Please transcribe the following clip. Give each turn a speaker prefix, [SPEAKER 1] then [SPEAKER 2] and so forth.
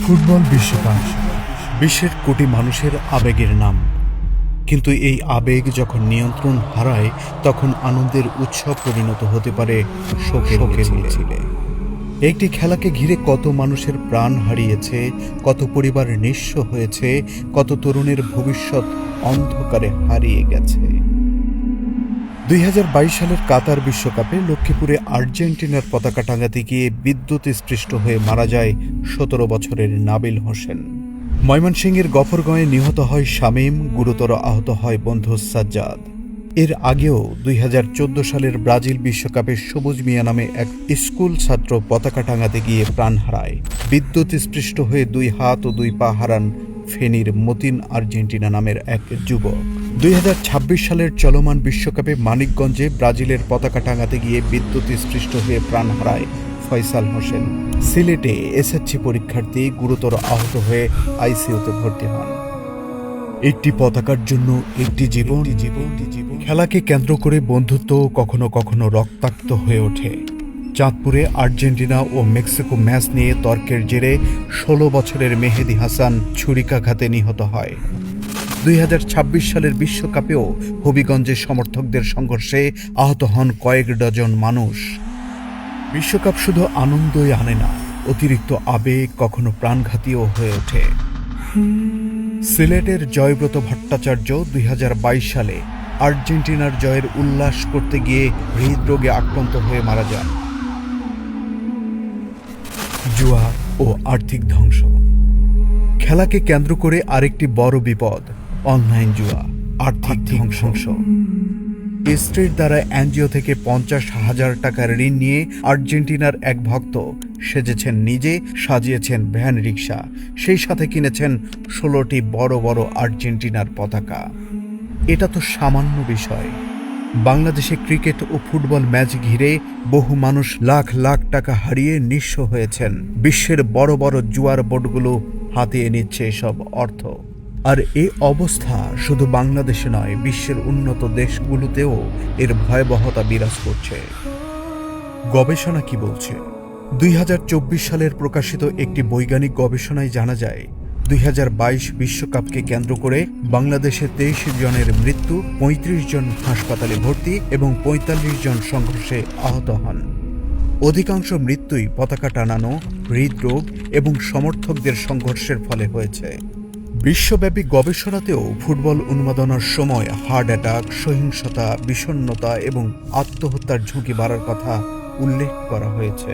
[SPEAKER 1] Football বিশ্বকাপ বিশ্বের কোটি মানুষের আবেগের নাম। কিন্তু এই আবেগ যখন নিয়ন্ত্রণ হারায়, তখন আনন্দের উৎসব পরিণত হতে পারে শোকের মিছিলে। একটি খেলাকে ঘিরে কত মানুষের প্রাণ হারিয়েছে, কত পরিবার নিঃস্ব হয়েছে, কত তরুণের ভবিষ্যৎ অন্ধকারে হারিয়ে গেছে। 2022 সালের কাতার বিশ্বকাপে লক্ষ্মীপুরে আর্জেন্টিনার পতাকা টাঙাতে গিয়ে বিদ্যুৎস্পৃষ্ট হয়ে মারা যায় 17 বছরের নাবিল হোসেন। ময়মনসিংহের গফরগাঁয়ে নিহত হয় শামীম, গুরুতর আহত হয় বন্ধু সাজ্জাদ। এর আগেও 2014 সালের ব্রাজিল বিশ্বকাপে সবুজ মিয়া নামে এক স্কুল ছাত্র পতাকা টাঙাতে গিয়ে প্রাণ হারায়। বিদ্যুৎস্পৃষ্ট হয়ে 2 হাত ও 2 পা হারান ফেনীর মতিন আর্জেন্টিনা নামের এক যুবক। 2026 সালের চলমান বিশ্বকাপে মানিকগঞ্জে ব্রাজিলের পতাকা টাঙাতে গিয়ে বিদ্যুৎস্পৃষ্ট হয়ে প্রাণ হারায় ফয়সাল হোসেন। সিলেটে এসএসসি পরীক্ষার্থী গুরুতর আহত হয়ে আইসিইউতে ভর্তি হন। একটি পতাকার জন্য একটি জীবন। খেলাকে কেন্দ্র করে বন্ধুত্ব কখনো কখনো রক্তাক্ত হয়ে ওঠে। চাঁদপুরে আর্জেন্টিনা ও মেক্সিকো ম্যাচ নিয়ে তর্কের জেরে 16 বছরের মেহেদী হাসান ছুরিকাঘাতে নিহত হয়। 2026 সালের বিশ্বকাপেও হবিগঞ্জে সমর্থকদের সংঘর্ষে আহত হন কয়েক ডজন মানুষ। বিশ্বকাপ শুধু আনন্দই আনে না, অতিরিক্ত আবেগ কখনো প্রাণঘাতীও হয়ে ওঠে। সিলেটের জয়ব্রত ভট্টাচার্য 2022 সালে আর্জেন্টিনার জয়ের উল্লাস করতে গিয়ে হৃদরোগে আক্রান্ত হয়ে মারা যান। জুয়া ও আর্থিক ধ্বংস। খেলাকে কেন্দ্র করে আরেকটি বড় বিপদ, অনলাইন জুয়া, আর্থিক ধ্বংস। স্ত্রীর দ্বারা এনজিও থেকে 50,000 টাকার ঋণ নিয়ে আর্জেন্টিনার এক ভক্ত সেজেছেন নিজে, সাজিয়েছেন ভ্যান রিক্সা, সেই সাথে কিনেছেন 16টি বড় বড় আর্জেন্টিনার পতাকা। এটা তো সামান্য বিষয়। বাংলাদেশে ক্রিকেট ও ফুটবল ম্যাচ ঘিরে বহু মানুষ লাখ লাখ টাকা হারিয়ে নিঃস্ব হয়েছেন। বিশ্বের বড় বড় জুয়ার বোর্ডগুলো হাতিয়ে নিচ্ছে এসব অর্থ। আর এই অবস্থা শুধু বাংলাদেশে নয়, বিশ্বের উন্নত দেশগুলোতেও এর ভয়াবহতা বিরাজ করছে। গবেষণা কি বলছে? 2024 সালের প্রকাশিত একটি বৈজ্ঞানিক গবেষণায় জানা যায়, 2022 বিশ্বকাপকে কেন্দ্র করে বাংলাদেশে 23 জনের মৃত্যু, 35 জন হাসপাতালে ভর্তি এবং 45 জন সংঘর্ষে আহত হন। অধিকাংশ মৃত্যুই পতাকা টানানো, হৃদরোগ এবং সমর্থকদের সংঘর্ষের ফলে হয়েছে। বিশ্বব্যাপী গবেষণাতেও ফুটবল উন্মাদনার সময় হার্ট অ্যাটাক, সহিংসতা, বিষণ্ণতা এবং আত্মহত্যার ঝুঁকি বাড়ার কথা উল্লেখ করা হয়েছে।